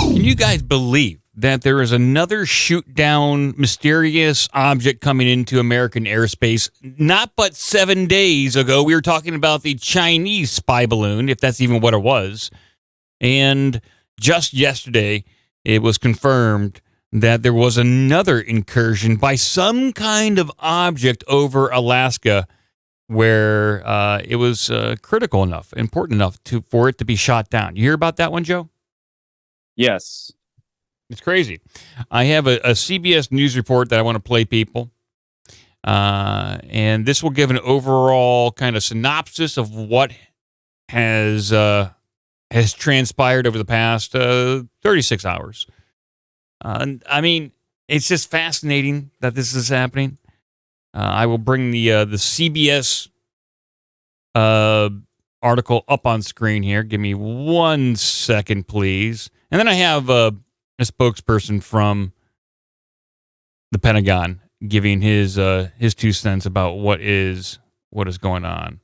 Can you guys believe that there is another shoot-down mysterious object coming into American airspace? Not but 7 days ago, we were talking about the Chinese spy balloon, if that's even what it was. And just yesterday, it was confirmed that there was another incursion by some kind of object over Alaska where it was critical enough, important enough for it to be shot down. You hear about that one, Joe? Yes. It's crazy. I have a CBS News report that I want to play people. And this will give an overall kind of synopsis of what has transpired over the past 36 hours. I mean, it's just fascinating that this is happening. I will bring the CBS article up on screen here. Give me 1 second, please. And then I have a spokesperson from the Pentagon giving his 2 cents about what is going on.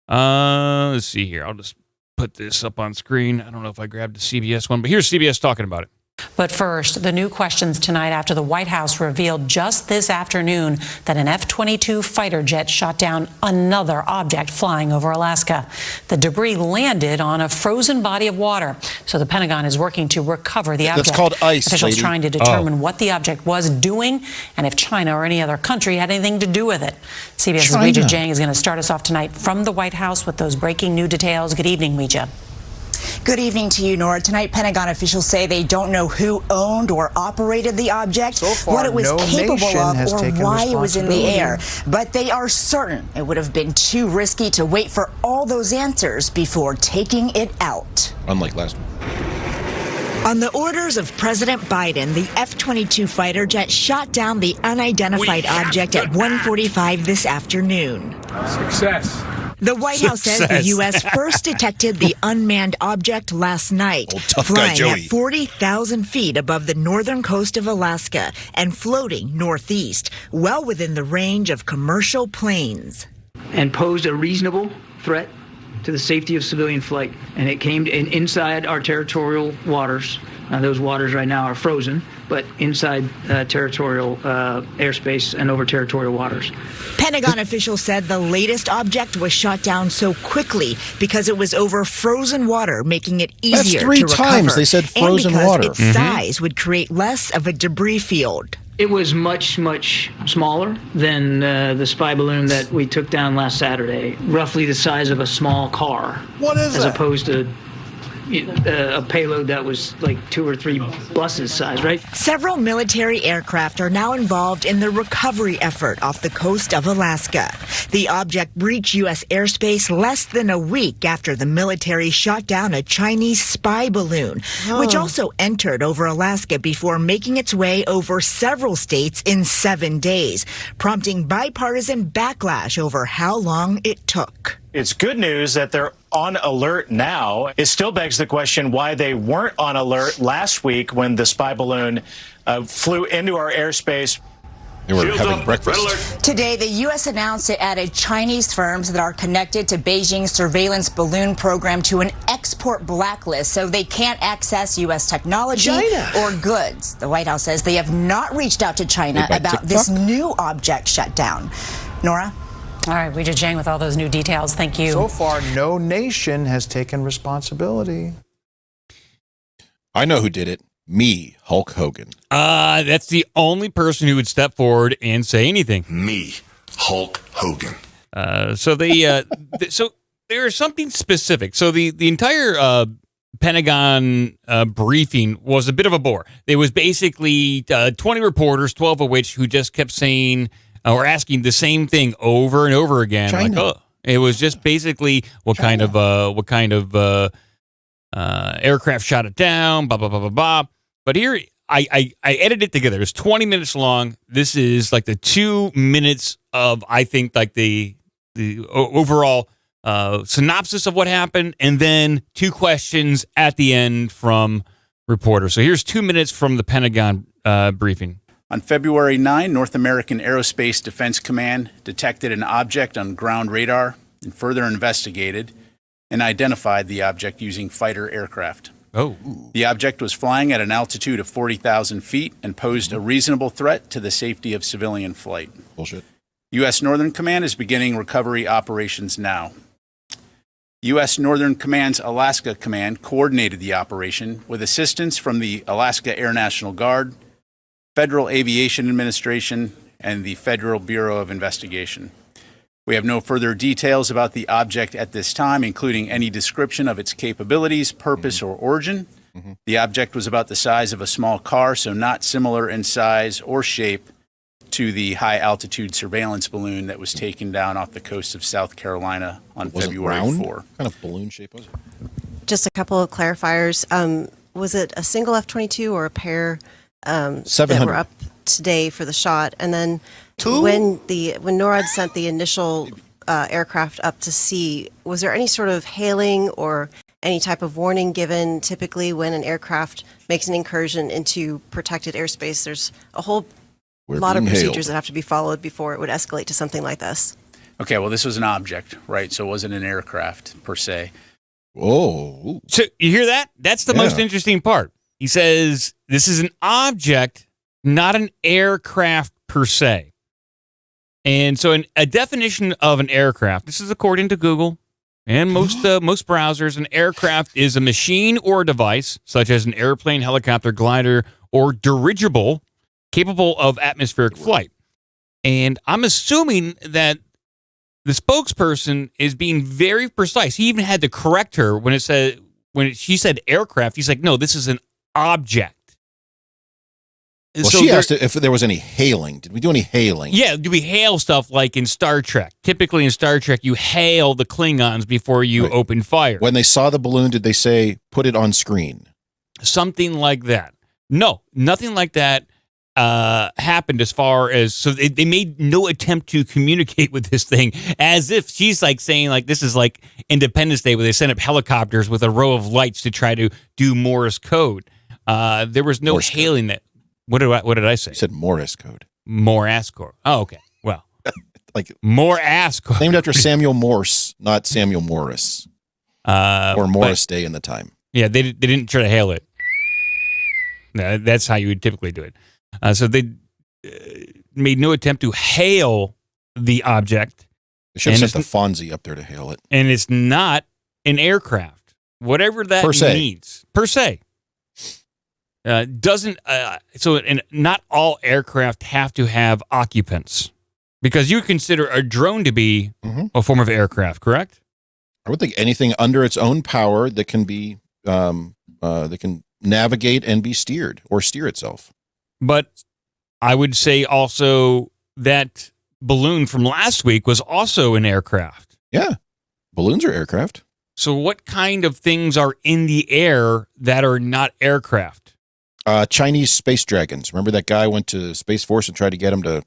Let's see here. I'll just put this up on screen. I don't know if I grabbed the CBS one, but here's CBS talking about it. But first, the new questions tonight after the White House revealed just this afternoon that an F-22 fighter jet shot down another object flying over Alaska. The debris landed on a frozen body of water, so the Pentagon is working to recover the object. That's called ice, Officials lady. trying to determine what the object was doing and if China or any other country had anything to do with it. CBS's Weijia Jiang is going to start us off tonight from the White House with those breaking new details. Good evening, Weijia. Good evening to you, Nora. Tonight, Pentagon officials say they don't know who owned or operated the object, so far, what it was no capable of, or why it was in the air. But they are certain it would have been too risky to wait for all those answers before taking it out. Unlike last one. On the orders of President Biden, the F-22 fighter jet shot down the unidentified object at 1:45 this afternoon. Success. The White House says the U.S. first detected the unmanned object last night, flying at 40,000 feet above the northern coast of Alaska and floating northeast, well within the range of commercial planes. And posed a reasonable threat to the safety of civilian flight. And it came inside our territorial waters. Those waters right now are frozen, but inside territorial airspace and over territorial waters. Pentagon officials said the latest object was shot down so quickly because it was over frozen water, making it easier to recover. That's 3 times they said frozen and water. Its size would create less of a debris field. It was much, much smaller than the spy balloon that we took down last Saturday, roughly the size of a small car. What is that? As opposed to a payload that was like 2 or 3 buses size, right? Several military aircraft are now involved in the recovery effort off the coast of Alaska. The object breached U.S. airspace less than a week after the military shot down a Chinese spy balloon, which also entered over Alaska before making its way over several states in 7 days, prompting bipartisan backlash over how long it took. It's good news that they're on alert now. It still begs the question why they weren't on alert last week when the spy balloon flew into our airspace. They were having breakfast. Today, the U.S. announced it added Chinese firms that are connected to Beijing's surveillance balloon program to an export blacklist, so they can't access U.S. technology or goods. The White House says they have not reached out to China about this new object shut down. Nora? All right, Weijia Jiang with all those new details. Thank you. So far, no nation has taken responsibility. I know who did it. Me, Hulk Hogan. That's the only person who would step forward and say anything. Me, Hulk Hogan. So there is something specific. So the entire Pentagon briefing was a bit of a bore. There was basically 20 reporters, 12 of which who just kept saying or asking the same thing over and over again. China. Like, it was just basically what kind of aircraft shot it down, blah blah blah blah blah. But here I edited it together. It's 20 minutes long. This is like the 2 minutes of, I think, like the overall synopsis of what happened, and then 2 questions at the end from reporters. So here's 2 minutes from the Pentagon briefing. On February 9, North American Aerospace Defense Command detected an object on ground radar and further investigated. and identified the object using fighter aircraft. Oh. The object was flying at an altitude of 40,000 feet and posed a reasonable threat to the safety of civilian flight. Bullshit. U.S. Northern Command is beginning recovery operations now. U.S. Northern Command's Alaska Command coordinated the operation with assistance from the Alaska Air National Guard, Federal Aviation Administration, and the Federal Bureau of Investigation. We have no further details about the object at this time, including any description of its capabilities, purpose, or origin. The object was about the size of a small car, so not similar in size or shape to the high-altitude surveillance balloon that was taken down off the coast of South Carolina on February 4. What kind of balloon shape was it? Just a couple of clarifiers. Was it a single F-22 or a pair that were up today for the shot? And then when NORAD sent the initial aircraft up to sea, was there any sort of hailing or any type of warning given? Typically, when an aircraft makes an incursion into protected airspace, there's a whole lot of procedures that have to be followed before it would escalate to something like this. Okay, well, this was an object, right? So it wasn't an aircraft per se. Oh. So you hear that? That's the most interesting part. He says this is an object, not an aircraft per se. And so a definition of an aircraft, this is according to Google and most browsers, an aircraft is a machine or a device, such as an airplane, helicopter, glider, or dirigible, capable of atmospheric flight. And I'm assuming that the spokesperson is being very precise. He even had to correct her when she said aircraft. He's like, no, this is an object. Well, so she asked if there was any hailing. Did we do any hailing? Yeah, do we hail stuff like in Star Trek? Typically in Star Trek, you hail the Klingons before you open fire. When they saw the balloon, did they say, put it on screen? Something like that. No, nothing like that happened as far as... So they made no attempt to communicate with this thing as if she's like saying like this is like Independence Day where they sent up helicopters with a row of lights to try to do Morse code. There was no hailing that... What did I say? You said Morse code. Morse code. Oh, okay. Well, like Morse code. Named after Samuel Morse, not Samuel Morris. Or Morris Day in the time. Yeah, they didn't try to hail it. No, that's how you would typically do it. So they made no attempt to hail the object. They should have sent the Fonzie up there to hail it. And it's not an aircraft, whatever that means. Per se. Not all aircraft have to have occupants because you consider a drone to be a form of aircraft, correct? I would think anything under its own power that can be that can navigate and be steered or steer itself. But I would say also that balloon from last week was also an aircraft. Yeah, balloons are aircraft. So what kind of things are in the air that are not aircraft? Chinese space dragons. Remember that guy went to Space Force and tried to get him to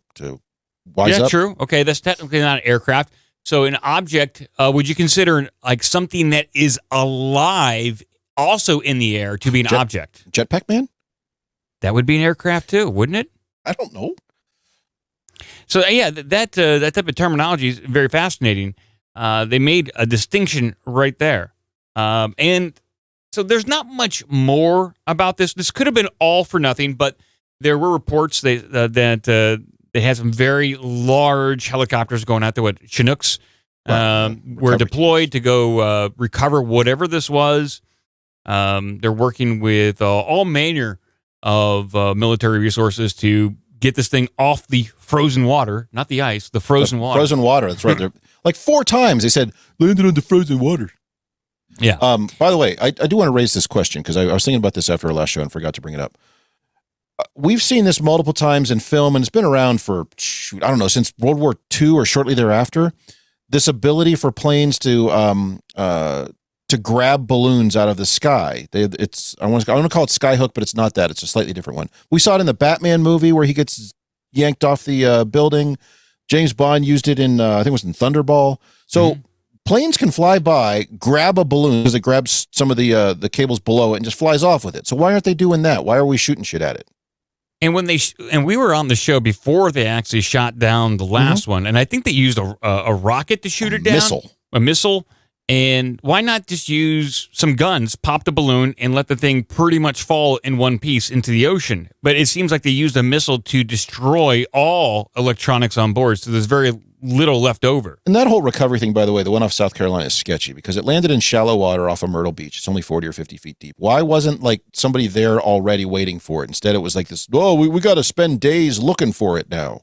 wise up? Yeah, true. Okay, that's technically not an aircraft. So an object, would you consider like something that is alive also in the air to be an object? Jetpack Man? That would be an aircraft too, wouldn't it? I don't know. So yeah, that type of terminology is very fascinating. They made a distinction right there. And so there's not much more about this. This could have been all for nothing, but there were reports that they had some very large helicopters going out there. Chinooks were deployed to go recover whatever this was. They're working with all manner of military resources to get this thing off the frozen water, not the ice, the frozen water. Frozen water, that's right. They're, like 4 times they said, landed on the frozen water. Yeah. By the way, I do want to raise this question because I was thinking about this after our last show and forgot to bring it up. We've seen this multiple times in film, and it's been around for, I don't know, since World War II or shortly thereafter. This ability for planes to grab balloons out of the sky. I want to call it skyhook, but it's not that. It's a slightly different one. We saw it in the Batman movie where he gets yanked off the building. James Bond used it in, I think it was in Thunderball. So planes can fly by, grab a balloon because it grabs some of the cables below it and just flies off with it. So why aren't they doing that? Why are we shooting shit at it? And when and we were on the show before they actually shot down the last one, and I think they used a rocket to shoot it down. Missile. A missile. And why not just use some guns, pop the balloon, and let the thing pretty much fall in one piece into the ocean? But it seems like they used a missile to destroy all electronics on board, so there's very little left over. And that whole recovery thing, by the way, the one off South Carolina is sketchy because it landed in shallow water off of Myrtle Beach. It's only 40 or 50 feet deep. Why wasn't like somebody there already waiting for it? Instead, it was like this, oh, we got to spend days looking for it now.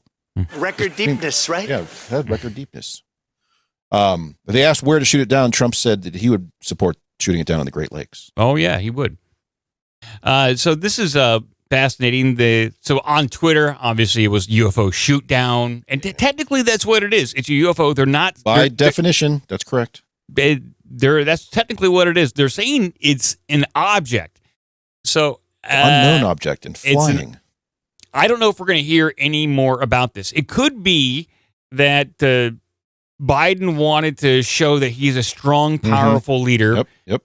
Record deepness, right? Yeah, it had record deepness. They asked where to shoot it down. Trump said that he would support shooting it down in the Great Lakes. Oh, yeah, he would. So this is fascinating. So on Twitter, obviously, it was UFO Shoot Down. And technically, that's what it is. It's a UFO. They're not... By definition, that's correct. That's technically what it is. They're saying it's an object. So... unknown object and flying. I don't know if we're going to hear any more about this. It could be that... Biden wanted to show that he's a strong, powerful leader. Yep.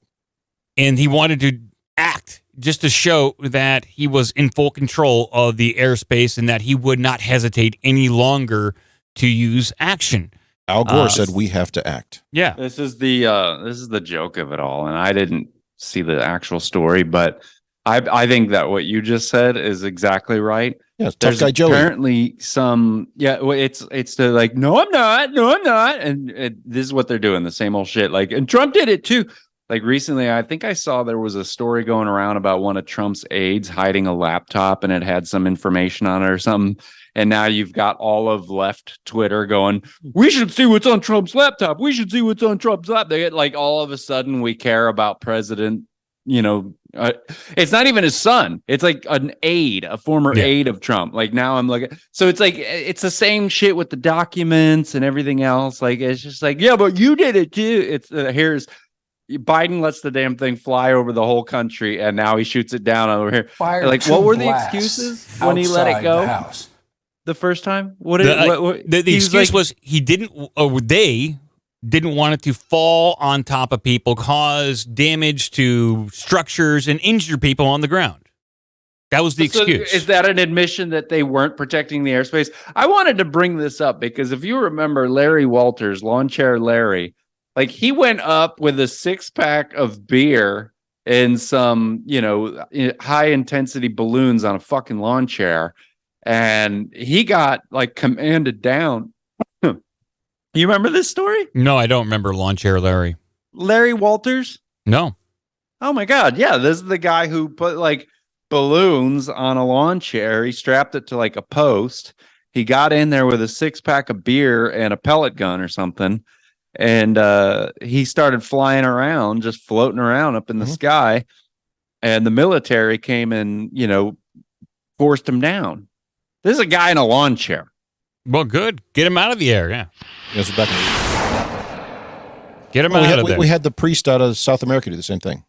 And he wanted to act just to show that he was in full control of the airspace and that he would not hesitate any longer to use action. Al Gore said we have to act. Yeah. This is the joke of it all. And I didn't see the actual story, but I think that what you just said is exactly right. Yeah, tough guy Joey. Apparently some, it's the like, no, I'm not. And this is what they're doing, the same old shit. Like, and Trump did it too. Like recently, I think I saw there was a story going around about one of Trump's aides hiding a laptop and it had some information on it or something. And now you've got all of left Twitter going, we should see what's on Trump's laptop. We should see what's on Trump's laptop. They get like all of a sudden we care about President, it's not even his son. It's like an aide, a former aide of Trump. Like now I'm looking. So it's like, it's the same shit with the documents and everything else. Like, it's just like, yeah, but you did it too. It's here's Biden lets the damn thing fly over the whole country. And now he shoots it down over here. Like, what were the excuses when he let it go the first time? The excuse was he didn't, they didn't want it to fall on top of people, cause damage to structures, and injure people on the ground. That was the excuse. Is that an admission that they weren't protecting the airspace? I wanted to bring this up because if you remember Larry Walters, Lawn Chair Larry, like he went up with a 6-pack of beer and some, high intensity balloons on a fucking lawn chair, and he got like commanded down. You remember this story? No, I don't remember Lawn Chair Larry. Larry Walters? No. Oh my God. Yeah. This is the guy who put like balloons on a lawn chair. He strapped it to like a post. He got in there with a 6-pack of beer and a pellet gun or something. And he started flying around, just floating around up in the sky. And the military came and, forced him down. This is a guy in a lawn chair. Well, good. Get him out of the air. Yeah. Yes, back Get him out of there. We had the priest out of South America do the same thing.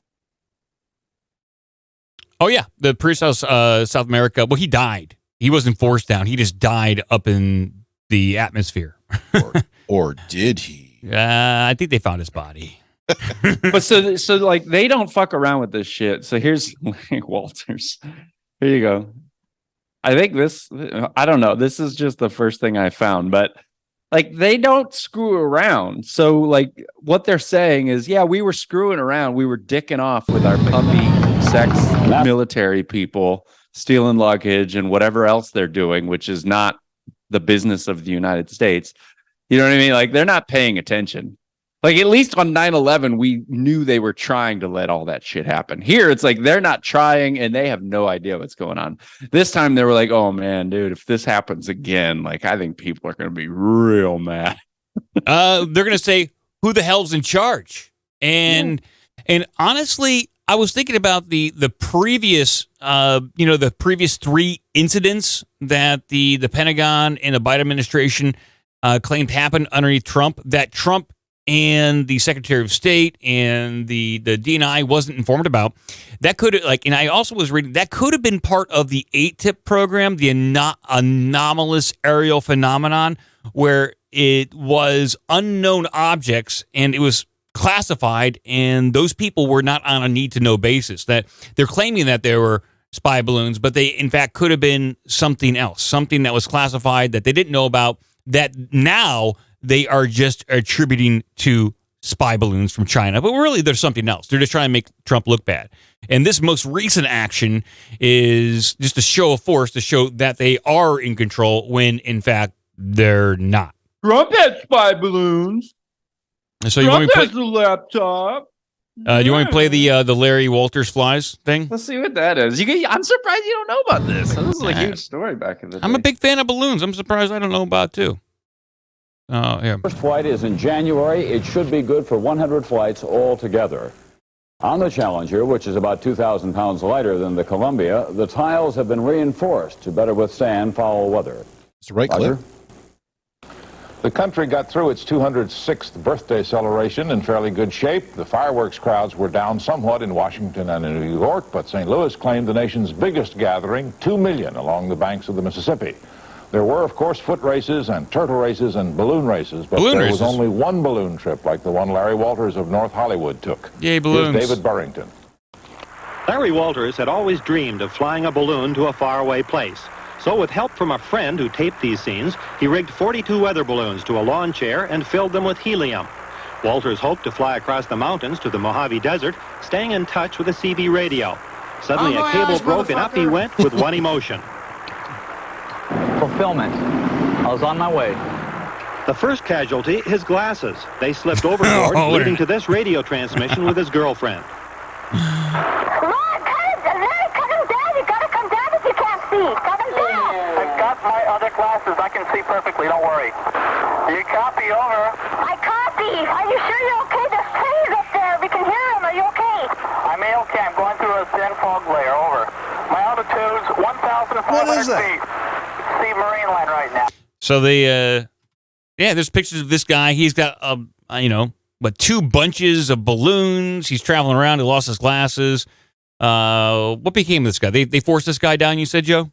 Oh, yeah. The priest out of South America. Well, he died. He wasn't forced down. He just died up in the atmosphere. or did he? I think they found his body. But so like they don't fuck around with this shit. So here's Walters. Here you go. I think I don't know. This is just the first thing I found, but like they don't screw around. So like what they're saying is, yeah, we were screwing around. We were dicking off with our puppy sex military people, stealing luggage and whatever else they're doing, which is not the business of the United States. You know what I mean? Like they're not paying attention. Like at least on 9/11, we knew they were trying to let all that shit happen. Here, it's like they're not trying and they have no idea what's going on. This time they were like, oh man, dude, if this happens again, like I think people are going to be real mad. They're going to say, who the hell's in charge? And honestly, I was thinking about the previous, the previous 3 incidents that the Pentagon and the Biden administration claimed happened underneath Trump, that Trump and the Secretary of State and the DNI wasn't informed about. That could and I also was reading that could have been part of the 8-tip program, the anomalous aerial phenomenon, where it was unknown objects and it was classified, and those people were not on a need-to-know basis. That they're claiming that there were spy balloons, but they in fact could have been something else, something that was classified that they didn't know about, that now they are just attributing to spy balloons from China, but really there's something else. They're just trying to make Trump look bad. And this most recent action is just a show of force to show that they are in control when, in fact, they're not. Trump had spy balloons. So you want me Trump to has a laptop. do you want me to play the Larry Walters flies thing? Let's see what that is. I'm surprised you don't know about this. This is a huge story back in the day. I'm a big fan of balloons. I'm surprised I don't know about it, too. Yeah. First flight is in January. It should be good for 100 flights altogether. On the Challenger, which is about 2,000 pounds lighter than the Columbia, the tiles have been reinforced to better withstand foul weather. It's the right clip. The country got through its 206th birthday celebration in fairly good shape. The fireworks crowds were down somewhat in Washington and in New York, but St. Louis claimed the nation's biggest gathering, 2 million along the banks of the Mississippi. There were, of course, foot races and turtle races and balloon races, but there was only one balloon trip like the one Larry Walters of North Hollywood took. Yay, balloons. Here's David Burrington. Larry Walters had always dreamed of flying a balloon to a faraway place. So with help from a friend who taped these scenes, he rigged 42 weather balloons to a lawn chair and filled them with helium. Walters hoped to fly across the mountains to the Mojave Desert, staying in touch with a CB radio. Suddenly a cable broke and up he went with one emotion. Fulfillment. I was on my way. The first casualty, his glasses. They slipped overboard, leading to this radio transmission with his girlfriend. Ron, cut him down. You gotta come down if you can't see. Cut him down. I've got my other glasses. I can see perfectly. Don't worry. You copy, over. I copy. Are you sure you're okay? There's trees up there. We can hear them. Are you okay? I'm okay. I'm going through a thin fog layer. Over. My altitude's 1,500 feet. See marine line right now. So there's pictures of this guy. He's got, two bunches of balloons. He's traveling around. He lost his glasses. What became of this guy? They forced this guy down, you said, Joe?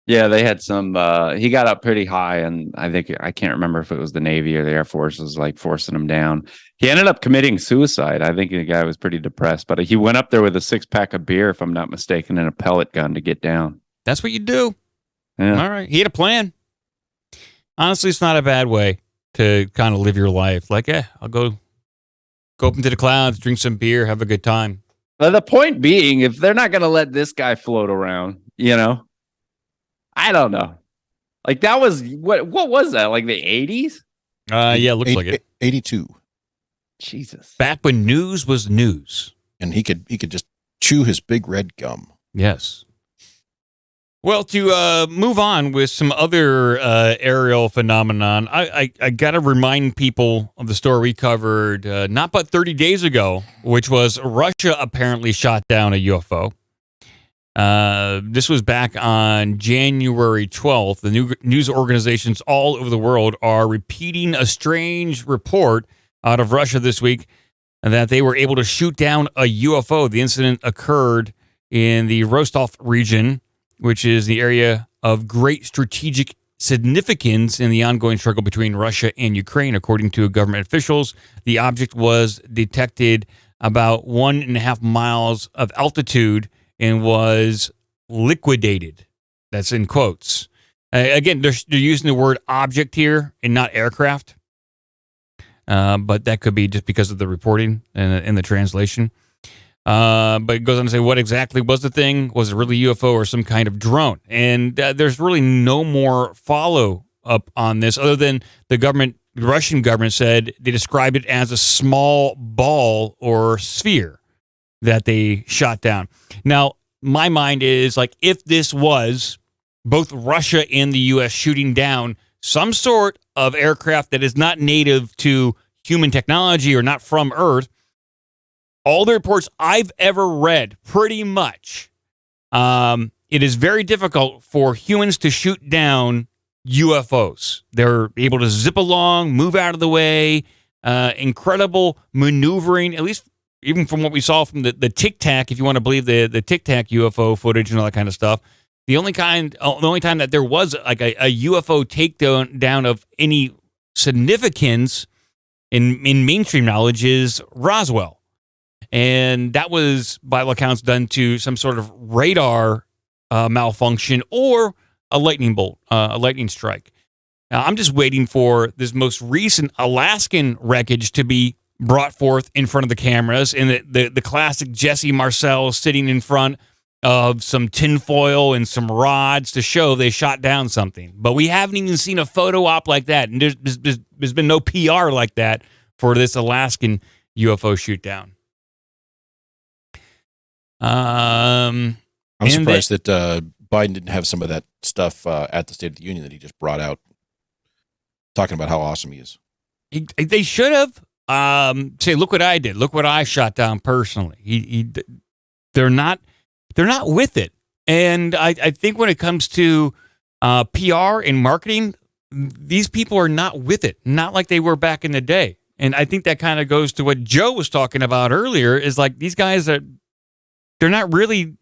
Yeah, they had some, he got up pretty high, and I can't remember if it was the Navy or the Air Force was like forcing him down. He ended up committing suicide. I think the guy was pretty depressed, but he went up there with a 6-pack of beer, if I'm not mistaken, and a pellet gun to get down. That's what you do. Yeah. All right. He had a plan. Honestly, it's not a bad way to kind of live your life. Like, I'll go up into the clouds, drink some beer, have a good time. But the point being, if they're not going to let this guy float around, I don't know. Like, that was, what was that? Like the 80s? Yeah, looks like it. 82. Jesus. Back when news was news. And he could just chew his big red gum. Yes. Well, to move on with some other aerial phenomenon, I got to remind people of the story we covered not but 30 days ago, which was Russia apparently shot down a UFO. This was back on January 12th. The news organizations all over the world are repeating a strange report out of Russia this week that they were able to shoot down a UFO. The incident occurred in the Rostov region, which is the area of great strategic significance in the ongoing struggle between Russia and Ukraine. According to government officials, the object was detected about 1.5 miles of altitude and was liquidated. That's in quotes. Again, they're using the word object here and not aircraft. But that could be just because of the reporting and the translation. But it goes on to say, what exactly was the thing? Was it really UFO or some kind of drone? And there's really no more follow-up on this other than the Russian government said they described it as a small ball or sphere that they shot down. Now, my mind is like, if this was both Russia and the U.S. shooting down some sort of aircraft that is not native to human technology or not from Earth, all the reports I've ever read, pretty much, it is very difficult for humans to shoot down UFOs. They're able to zip along, move out of the way, incredible maneuvering, at least even from what we saw from the Tic Tac, if you want to believe the Tic Tac UFO footage and all that kind of stuff. The only time that there was like a UFO takedown of any significance in mainstream knowledge is Roswell. And that was, by all accounts, done to some sort of radar malfunction or a lightning bolt, a lightning strike. Now, I'm just waiting for this most recent Alaskan wreckage to be brought forth in front of the cameras, and the classic Jesse Marcel sitting in front of some tinfoil and some rods to show they shot down something. But we haven't even seen a photo op like that, and there's been no PR like that for this Alaskan UFO shoot down. I'm surprised that Biden didn't have some of that stuff at the State of the Union that he just brought out, talking about how awesome he is. They should have say, "Look what I did! Look what I shot down personally." They're not with it, and I think when it comes to PR and marketing, these people are not with it. Not like they were back in the day. And I think that kind of goes to what Joe was talking about earlier. Is like these guys are. They're not really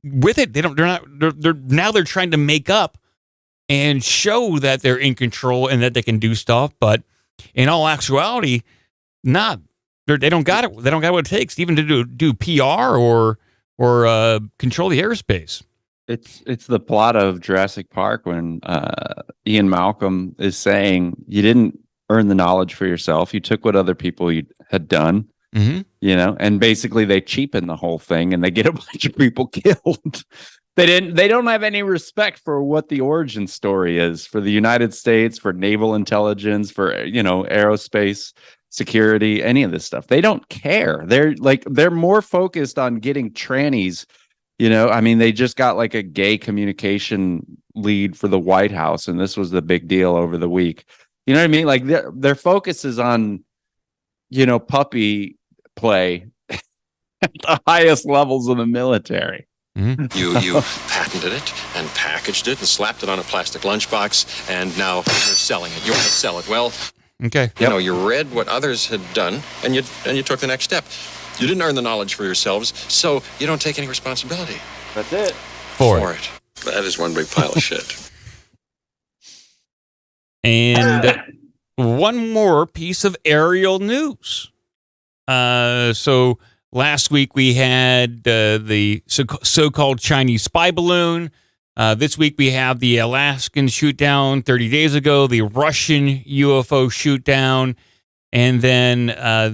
with it. They're trying to make up and show that they're in control and that they can do stuff. But in all actuality, they don't got it. They don't got what it takes even to do PR or control the airspace. It's the plot of Jurassic Park when Ian Malcolm is saying you didn't earn the knowledge for yourself. You took what other people had done. Mm-hmm. And basically they cheapen the whole thing and they get a bunch of people killed. They don't have any respect for what the origin story is for the United States, for naval intelligence, for aerospace security, any of this stuff. They don't care. They're more focused on getting trannies. They just got like a gay communication lead for the White House, and this was the big deal over the week. You know what I mean? Like their focus is on puppy play at the highest levels of the military. Mm-hmm. You patented it and packaged it and slapped it on a plastic lunchbox, and now you're selling it. You want to sell it. Well, okay. You read what others had done, and you took the next step. You didn't earn the knowledge for yourselves, so you don't take any responsibility. That's it. For it. That is one big pile of shit. And one more piece of aerial news. So last week we had the so-called Chinese spy balloon. This week we have the Alaskan shoot down 30 days ago, the Russian UFO shoot down. And then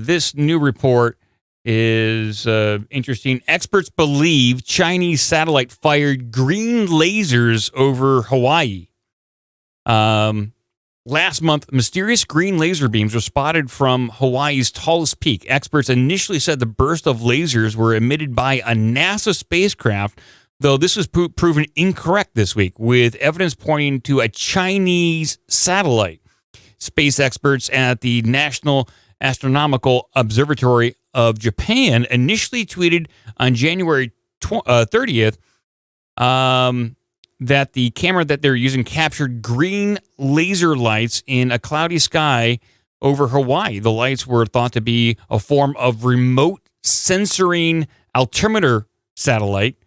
this new report is interesting. Experts believe Chinese satellite fired green lasers over Hawaii. Last month, mysterious green laser beams were spotted from Hawaii's tallest peak. Experts initially said the burst of lasers were emitted by a NASA spacecraft, though this was proven incorrect this week, with evidence pointing to a Chinese satellite. Space experts at the National Astronomical Observatory of Japan initially tweeted on January 30th that the camera that they're using captured green laser lights in a cloudy sky over Hawaii. The lights were thought to be a form of remote censoring altimeter satellite.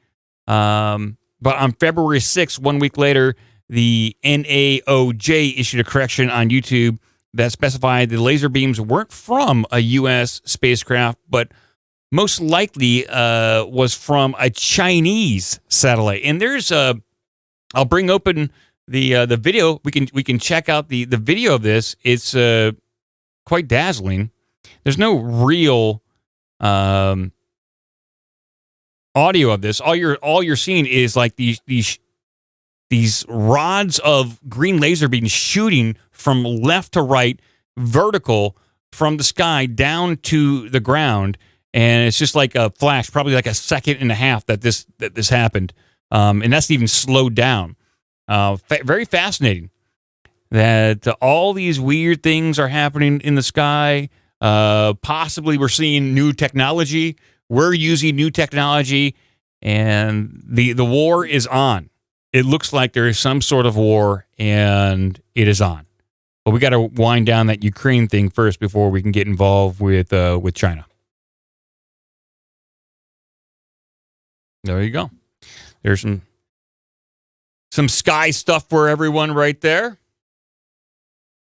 But on February 6th, 1 week later, the NAOJ issued a correction on YouTube that specified the laser beams weren't from a U.S. spacecraft, but most likely was from a Chinese satellite. And there's I'll bring open the video. We can check out the video of this. It's quite dazzling. There's no real audio of this. All you're seeing is like these rods of green laser beams shooting from left to right, vertical from the sky down to the ground, and it's just like a flash, probably like a second and a half that this happened. And that's even slowed down. Very fascinating that all these weird things are happening in the sky. Possibly we're seeing new technology. We're using new technology, and the war is on. It looks like there is some sort of war, and it is on. But we got to wind down that Ukraine thing first before we can get involved with China. There you go. There's some sky stuff for everyone right there.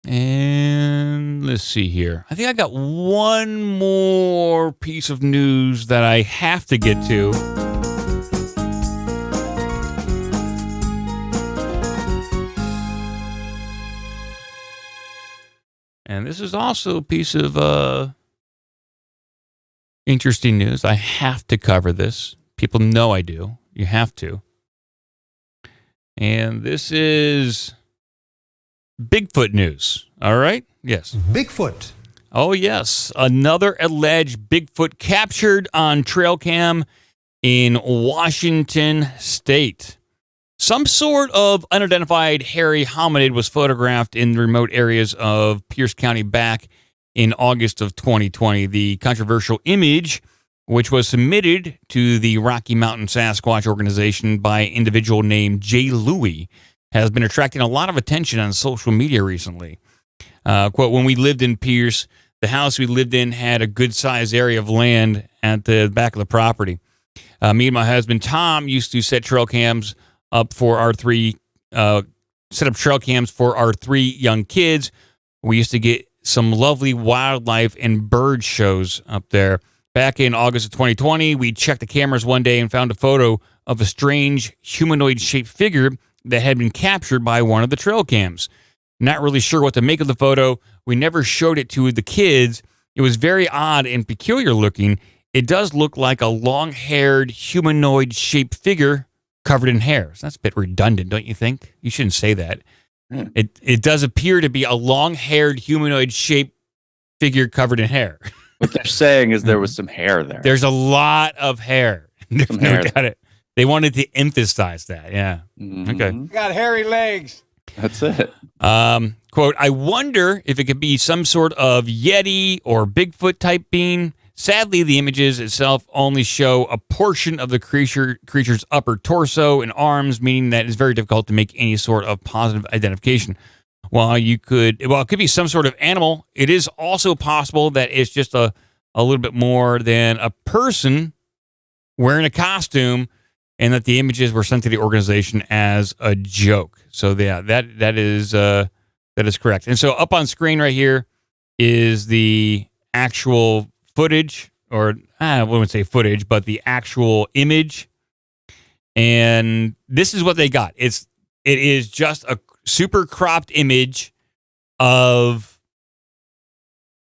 And let's see here. I think I got one more piece of news that I have to get to. And this is also a piece of interesting news. I have to cover this. People know I do. You have to. And this is Bigfoot news. All right? Yes. Bigfoot. Oh, yes. Another alleged Bigfoot captured on trail cam in Washington State. Some sort of unidentified hairy hominid was photographed in remote areas of Pierce County back in August of 2020. The controversial image, which was submitted to the Rocky Mountain Sasquatch organization by an individual named Jay Louie, has been attracting a lot of attention on social media recently. Quote, when we lived in Pierce, the house we lived in had a good-sized area of land at the back of the property. Me and my husband, Tom, used to set trail cams up for our three young kids. We used to get some lovely wildlife and bird shows up there. Back in August of 2020, we checked the cameras one day and found a photo of a strange humanoid-shaped figure that had been captured by one of the trail cams. Not really sure what to make of the photo. We never showed it to the kids. It was very odd and peculiar looking. It does look like a long-haired humanoid-shaped figure covered in hair. So that's a bit redundant, don't you think? You shouldn't say that. It does appear to be a long-haired humanoid-shaped figure covered in hair. What they're saying is there was some hair there. There's a lot of hair. Some hair. Got it. They wanted to emphasize that. Yeah. Okay. Got hairy legs. That's it. Quote, I wonder if it could be some sort of Yeti or Bigfoot type being. Sadly, the images itself only show a portion of the creature's upper torso and arms, meaning that it's very difficult to make any sort of positive identification. While it could be some sort of animal, it is also possible that it's just a little bit more than a person wearing a costume, and that the images were sent to the organization as a joke. So yeah, that is correct. And so up on screen right here is the actual footage, or I wouldn't say footage, but the actual image. And this is what they got. It is just a super cropped image of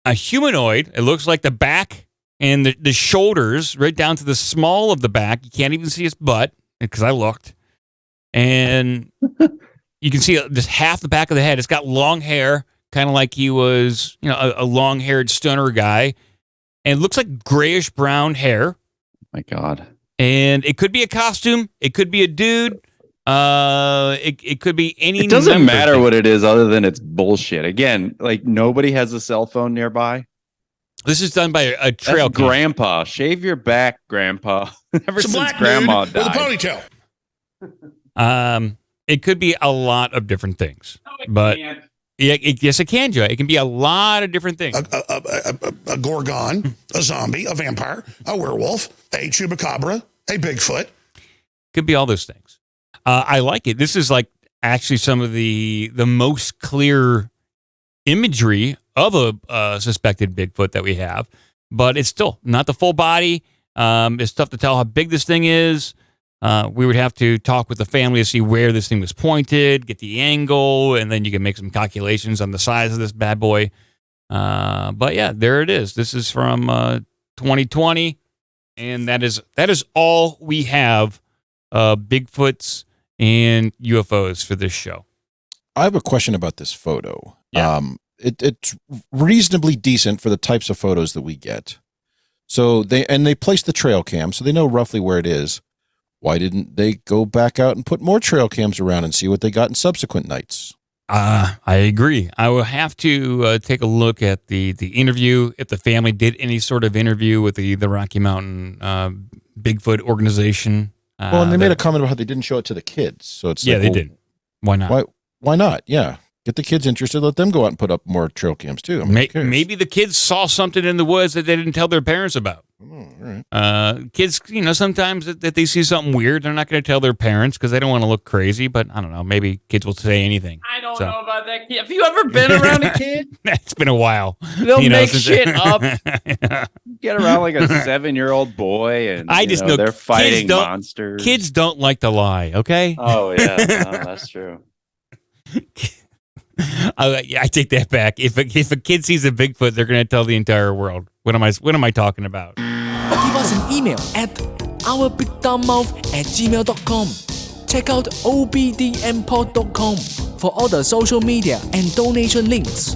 a humanoid. It looks like the back and the shoulders right down to the small of the back. You can't even see his butt because I looked. And you can see just half the back of the head. It's got long hair, kind of like he was, a long-haired stunner guy. And it looks like grayish brown hair. Oh my God. And it could be a costume. It could be a dude. It could be any. It doesn't matter what it is other than it's bullshit. Again, like nobody has a cell phone nearby. This is done by a trail cam. Grandpa. Shave your back, Grandpa. Ever since Grandma died. With a ponytail. It could be a lot of different things. But yes, it can, Joe. It can be a lot of different things. A gorgon, a zombie, a vampire, a werewolf, a chupacabra, a Bigfoot. Could be all those things. I like it. This is like actually some of the most clear imagery of a suspected Bigfoot that we have, but it's still not the full body. It's tough to tell how big this thing is. We would have to talk with the family to see where this thing was pointed, get the angle, and then you can make some calculations on the size of this bad boy. But yeah, there it is. This is from 2020, and that is all we have. Bigfoots and UFOs for this show. I have a question about this photo. Yeah. It's reasonably decent for the types of photos that we get. So they placed the trail cam, so they know roughly where it is. Why didn't they go back out and put more trail cams around and see what they got in subsequent nights? I agree. I will have to take a look at the interview, if the family did any sort of interview with the Rocky Mountain Bigfoot organization. Well, and they made a comment about how they didn't show it to the kids. So it's they did. Why not? Why not? Yeah. Get the kids interested. Let them go out and put up more trail cams too. I mean, maybe the kids saw something in the woods that they didn't tell their parents about. Oh, all right. Kids, sometimes that they see something weird, they're not going to tell their parents because they don't want to look crazy. But I don't know. Maybe kids will say anything. I don't know about that kid. Have you ever been around a kid? It's been a while. They'll make shit up. Get around like a 7-year-old boy, and I just know they're fighting monsters. Kids don't like to lie. Okay. Oh yeah, no, that's true. I take that back. If a kid sees a Bigfoot, they're going to tell the entire world. What am I talking about? Or give us an email at ourbigdumbmouth@gmail.com. Check out obdmpod.com for all the social media and donation links.